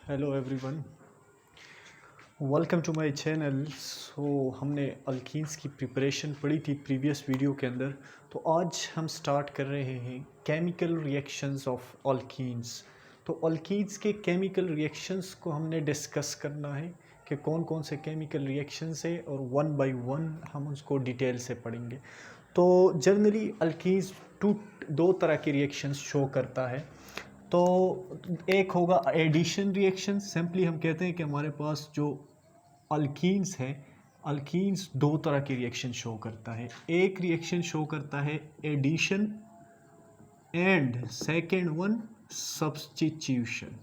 Hello everyone, welcome to my channel. हमने alkenes की preparation पढ़ी थी प्रीवियस वीडियो के अंदर। तो आज हम स्टार्ट कर रहे हैं केमिकल रिएक्शंस ऑफ अल्कीन्स। तो अल्कीन्स के केमिकल रिएक्शंस को हमने डिस्कस करना है कि कौन कौन से केमिकल रिएक्शंस है, और वन बाय वन हम उसको डिटेल से पढ़ेंगे। तो जनरली अल्कीन्स दो तरह के रिएक्शंस शो करता है। तो एक होगा एडिशन रिएक्शन। सिंपली हम कहते हैं कि हमारे पास जो अल्कीन्स है, अल्कीन्स दो तरह की रिएक्शन शो करता है। एक रिएक्शन शो करता है addition and second one substitution.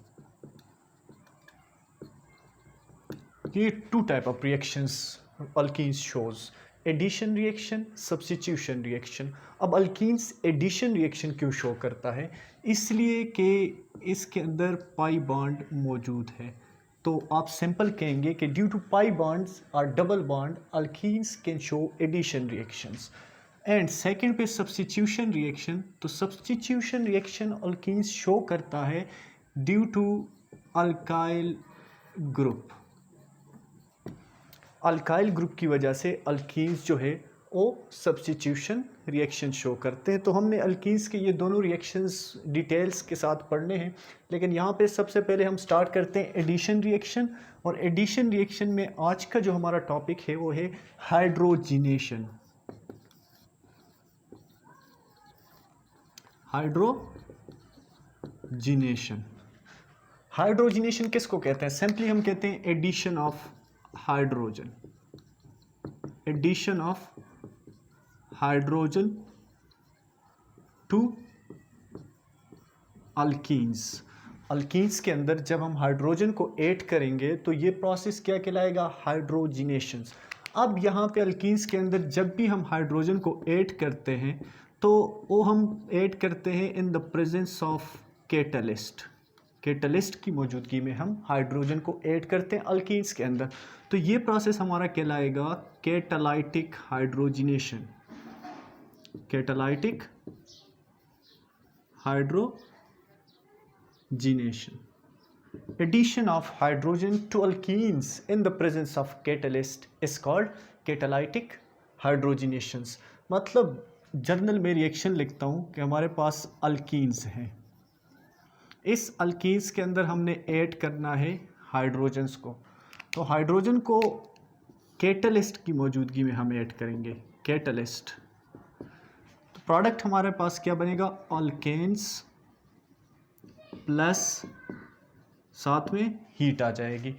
ये two type of reactions alkenes shows, addition reaction, substitution reaction. अब अल्कीन्स एडिशन रिएक्शन क्यों शो करता है? इसलिए कि इसके अंदर पाई बॉन्ड मौजूद है। तो आप सिंपल कहेंगे कि ड्यू टू पाई बॉन्ड्स और double bond alkenes can show addition reactions. And second पे सब्स्टिट्यूशन रिएक्शन। तो सब्स्टिट्यूशन रिएक्शन अल्कीन्स शो करता है due to alkyl group. Alkyl group की वजह से अल्कीन्स जो है वो सब्स्टिट्यूशन रिएक्शन शो करते हैं। तो हमने अल्कीन्स के ये दोनों रिएक्शंस डिटेल्स के साथ पढ़ने हैं, लेकिन यहाँ पे सबसे पहले हम स्टार्ट करते हैं एडिशन रिएक्शन। और एडिशन रिएक्शन में आज का जो हमारा टॉपिक है वो है हाइड्रोजिनेशन। हाइड्रोजिनेशन, हाइड्रोजिनेशन किसको कहते हैं? सिंपली हम कहते हैं addition of hydrogen, addition of hydrogen to alkenes. Alkenes के अंदर जब हम हाइड्रोजन को ऐड करेंगे तो ये प्रोसेस क्या कहलाएगा? हाइड्रोजिनेशन। अब यहाँ पे अल्कीन्स के अंदर जब भी हम हाइड्रोजन को ऐड करते हैं तो वो हम ऐड करते हैं in the presence of catalyst. Catalyst की मौजूदगी में हम हाइड्रोजन को ऐड करते हैं अल्कीन्स के अंदर। तो ये प्रोसेस हमारा कहलाएगा catalytic hydrogenation. Catalytic hydrogenation, addition of hydrogen to alkenes in the presence of catalyst is called catalytic hydrogenations। मतलब जर्नल में रिएक्शन लिखता हूँ कि हमारे पास अल्कीन्स हैं, इस अल्कीन्स के अंदर हमने ऐड करना है हाइड्रोजन्स को। तो हाइड्रोजन को कैटलिस्ट की मौजूदगी में हम ऐड करेंगे, कैटलिस्ट। तो प्रोडक्ट हमारे पास क्या बनेगा? अल्केन्स प्लस साथ में हीट आ जाएगी।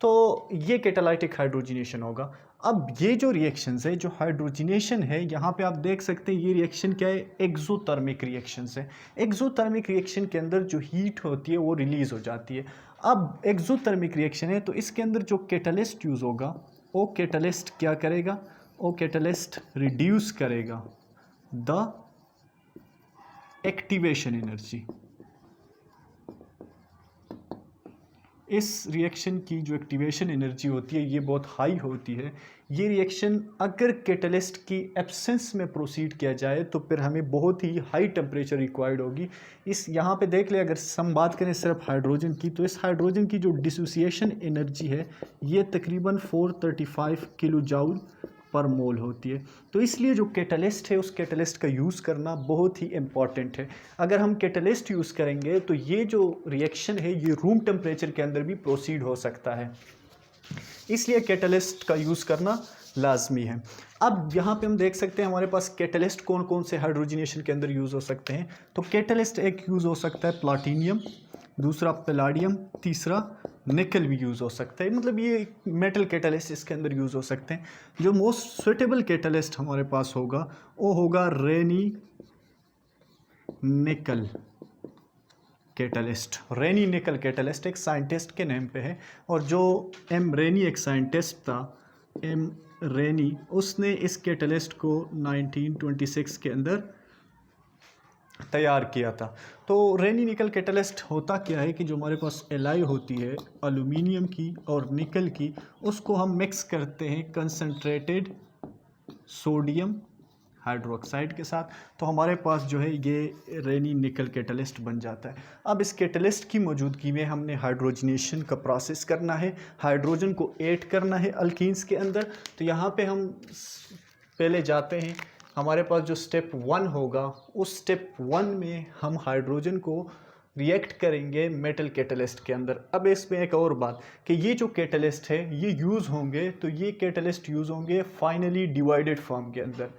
तो ये कैटालाइटिक हाइड्रोजिनेशन होगा। अब ये जो रिएक्शंस है, जो हाइड्रोजिनेशन है, यहाँ पे आप देख सकते हैं ये रिएक्शन क्या है? एक्सोथर्मिक रिएक्शंस है। एक्सोथर्मिक रिएक्शन के अंदर जो हीट होती है वो रिलीज हो जाती है। अब एक्सोथर्मिक रिएक्शन है तो इसके अंदर जो कैटलिस्ट यूज़ होगा वो कैटलिस्ट क्या करेगा? वो कैटलिस्ट रिड्यूस करेगा द एक्टिवेशन एनर्जी। इस रिएक्शन की जो एक्टिवेशन एनर्जी होती है ये बहुत हाई होती है। ये रिएक्शन अगर कैटलिस्ट की एब्सेंस में प्रोसीड किया जाए तो फिर हमें बहुत ही हाई टेम्परेचर रिक्वायर्ड होगी। इस यहाँ पे देख ले, अगर हम बात करें सिर्फ हाइड्रोजन की, तो इस हाइड्रोजन की जो डिसोसिएशन एनर्जी है ये तकरीबन 435 किलो जूल पर मोल होती है। तो इसलिए जो कैटलिस्ट है उस कैटलिस्ट का यूज़ करना बहुत ही इम्पॉर्टेंट है। अगर हम कैटलिस्ट यूज़ करेंगे तो ये जो रिएक्शन है ये रूम टेम्परेचर के अंदर भी प्रोसीड हो सकता है, इसलिए कैटलिस्ट का यूज़ करना लाजमी है। अब यहाँ पे हम देख सकते हैं हमारे पास कैटलिस्ट कौन कौन से हाइड्रोजिनेशन के अंदर यूज़ हो सकते हैं। तो कैटलिस्ट एक यूज़ हो सकता है प्लाटीनियम, दूसरा पैलाडियम, तीसरा निकल भी यूज़ हो सकता है। मतलब ये मेटल कैटलिस्ट इसके अंदर यूज़ हो सकते हैं। जो मोस्ट सुटेबल कैटलिस्ट हमारे पास होगा वो होगा रेनी निकल कैटलिस्ट। रेनी निकल कैटलिस्ट एक साइंटिस्ट के नेम पे है, और जो एम रेनी एक साइंटिस्ट था, एम रेनी, उसने इस कैटलिस्ट को 1926 के अंदर तैयार किया था। तो रेनी निकल कैटलिस्ट होता क्या है कि जो हमारे पास एलाई होती है एल्यूमिनियम की और निकल की, उसको हम मिक्स करते हैं कंसंट्रेटेड सोडियम हाइड्रोक्साइड के साथ, तो हमारे पास जो है ये रेनी निकल कैटलिस्ट बन जाता है। अब इस कैटलिस्ट की मौजूदगी में हमने हाइड्रोजनेशन का प्रोसेस करना है, हाइड्रोजन को ऐड करना है अल्कीन्स के अंदर। तो यहाँ पे हम पहले जाते हैं, हमारे पास जो स्टेप 1 होगा, उस स्टेप 1 में हम हाइड्रोजन को रिएक्ट करेंगे मेटल कैटलिस्ट के अंदर। अब इसमें एक और बात कि ये जो कैटलिस्ट है ये यूज़ होंगे, तो ये कैटलिस्ट यूज़ होंगे फाइनली डिवाइडेड फॉर्म के अंदर।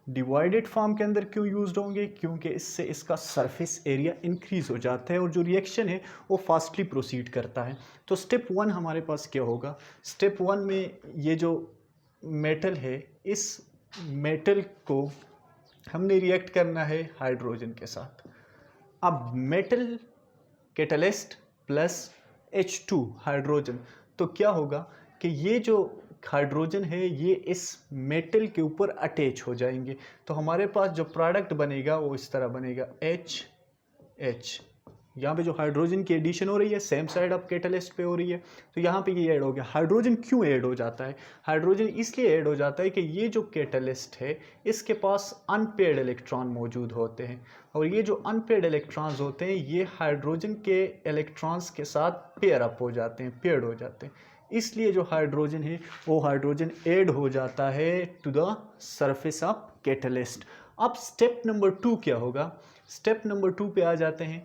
डिवाइडेड फॉर्म के अंदर क्यों यूज्ड होंगे? क्योंकि इससे इसका सरफेस एरिया इंक्रीज़ हो जाता है और जो रिएक्शन है वो फास्टली प्रोसीड करता है। तो स्टेप 1 हमारे पास क्या होगा? स्टेप 1 में ये जो मेटल है, इस मेटल को हमने रिएक्ट करना है हाइड्रोजन के साथ। अब metal catalyst plus H2 hydrogen, तो क्या होगा कि ये जो हाइड्रोजन है ये इस मेटल के ऊपर अटैच हो जाएंगे। तो हमारे पास जो प्रोडक्ट बनेगा वो इस तरह बनेगा HH। यहाँ पे जो हाइड्रोजन की एडिशन हो रही है सेम साइड ऑफ कैटलिस्ट पे हो रही है, तो यहाँ पे ये ऐड हो गया। हाइड्रोजन क्यों ऐड हो जाता है? हाइड्रोजन इसलिए ऐड हो जाता है कि ये जो कैटलिस्ट है इसके पास अनपेयर्ड इलेक्ट्रॉन मौजूद होते हैं, और ये जो अनपेयर्ड इलेक्ट्रॉन्स होते हैं ये हाइड्रोजन के इलेक्ट्रॉन्स के साथ पेयर अप हो जाते हैं, पेयर्ड हो जाते हैं। इसलिए जो हाइड्रोजन है वो हाइड्रोजन ऐड हो जाता है to the surface of catalyst. अब स्टेप नंबर 2 क्या होगा? स्टेप नंबर 2 पे आ जाते हैं।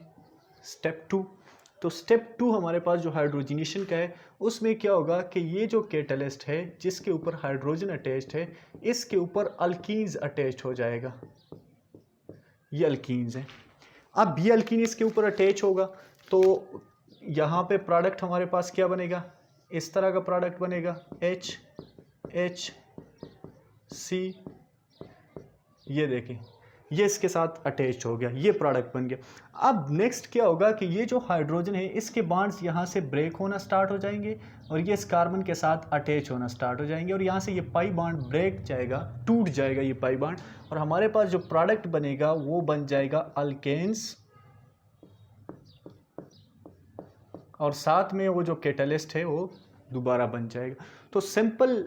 स्टेप 2, तो स्टेप 2 हमारे पास जो हाइड्रोजनेशन का है उसमें क्या होगा कि ये जो कैटलिस्ट है जिसके ऊपर हाइड्रोजन अटैच्ड है, इसके ऊपर अल्कीन्स अटैच हो जाएगा। ये अल्कीन्स हैं। अब ये अल्कीन इसके ऊपर अटैच होगा तो यहाँ पे प्रोडक्ट हमारे पास क्या बनेगा? इस तरह का प्रोडक्ट बनेगा HHC। ये देखें, ये इसके साथ अटैच हो गया, ये प्रोडक्ट बन गया। अब नेक्स्ट क्या होगा कि ये जो हाइड्रोजन है इसके बॉन्ड्स यहाँ से ब्रेक होना स्टार्ट हो जाएंगे और ये इस कार्बन के साथ अटैच होना स्टार्ट हो जाएंगे, और यहाँ से ये पाई बॉन्ड ब्रेक जाएगा, टूट जाएगा ये पाई बॉन्ड, और हमारे पास जो प्रोडक्ट बनेगा वो बन जाएगा अल्केन्स, और साथ में वो जो कैटलिस्ट है वो दोबारा बन जाएगा। तो सिंपल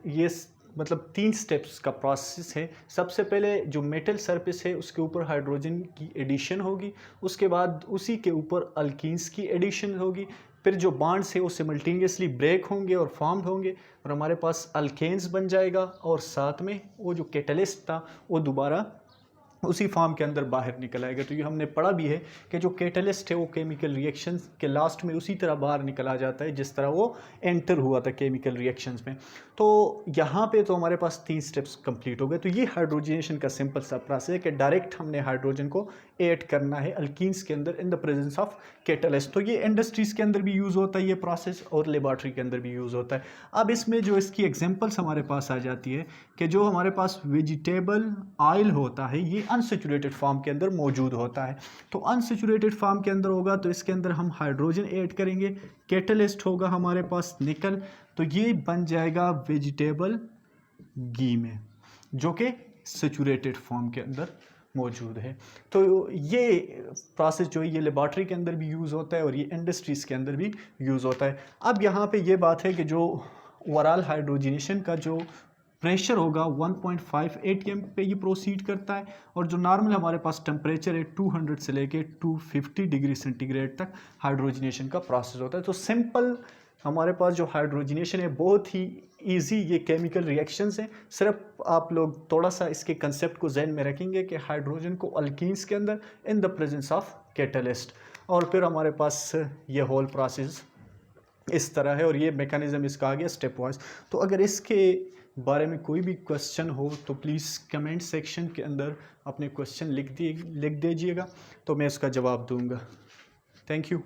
ये मतलब 3 स्टेप्स का प्रोसेस है। सबसे पहले जो मेटल सरफेस है उसके ऊपर हाइड्रोजन की एडिशन होगी, उसके बाद उसी के ऊपर अल्कीन्स की एडिशन होगी, फिर जो बॉन्ड्स है वो सिमल्टेनियसली ब्रेक होंगे और फॉर्म्ड होंगे और हमारे पास अल्केन्स बन जाएगा, और साथ में वो जो कैटलिस्ट था वो दोबारा उसी फॉर्म के अंदर बाहर निकल आएगा। तो ये हमने पढ़ा भी है कि जो कैटलिस्ट है वो केमिकल रिएक्शंस के लास्ट में उसी तरह बाहर निकल आ जाता है जिस तरह वो एंटर हुआ था केमिकल रिएक्शंस में। तो यहाँ पे तो हमारे पास 3 स्टेप्स कंप्लीट हो गए। तो ये हाइड्रोजनेशन का सिंपल सा प्रोसेस है कि डायरेक्ट हमने हाइड्रोजन को ऐड करना है अल्कीन्स के अंदर in the presence of catalyst. तो ये इंडस्ट्रीज़ के अंदर भी यूज़ होता है ये प्रोसेस, और लेबॉर्ट्री के अंदर भी यूज़ होता है। अब इसमें जो इसकी एग्जांपल्स हमारे पास आ जाती है कि जो हमारे पास वेजिटेबल ऑयल होता है ये अनसैचुरेटेड फॉर्म के अंदर मौजूद होता है। तो अनसैचुरेटेड फॉर्म के अंदर होगा तो इसके अंदर हम हाइड्रोजन ऐड करेंगे, कैटलिस्ट होगा हमारे पास निकल, तो ये बन जाएगा वेजिटेबल घी में, जो कि सैचुरेटेड फॉर्म के अंदर मौजूद है। तो ये प्रोसेस जो है ये लेबॉर्ट्री के अंदर भी यूज़ होता है और ये इंडस्ट्रीज़ के अंदर भी यूज़ होता है। अब यहाँ पे ये बात है कि जो ओवरऑल हाइड्रोजनेशन का जो प्रेशर होगा 1.5 atm पे ये प्रोसीड करता है, और जो नॉर्मल हमारे पास टेम्परेचर है 200 से लेके 250 डिग्री सेंटीग्रेड तक हाइड्रोजनेशन का प्रोसेस होता है। तो सिंपल हमारे पास जो हाइड्रोजनेशन है बहुत ही इजी ये केमिकल रिएक्शंस हैं। सिर्फ आप लोग थोड़ा सा इसके कंसेप्ट को जहन में रखेंगे कि हाइड्रोजन को अल्कीन्स के अंदर in the presence of catalyst, और फिर हमारे पास ये होल प्रोसेस इस तरह है और ये मैकेनिज्म इसका आ गया स्टेप वाइज। तो अगर इसके बारे में कोई भी क्वेश्चन हो तो प्लीज़ कमेंट सेक्शन के अंदर अपने क्वेश्चन लिख दीजिएगा, तो मैं इसका जवाब दूंगा। Thank you.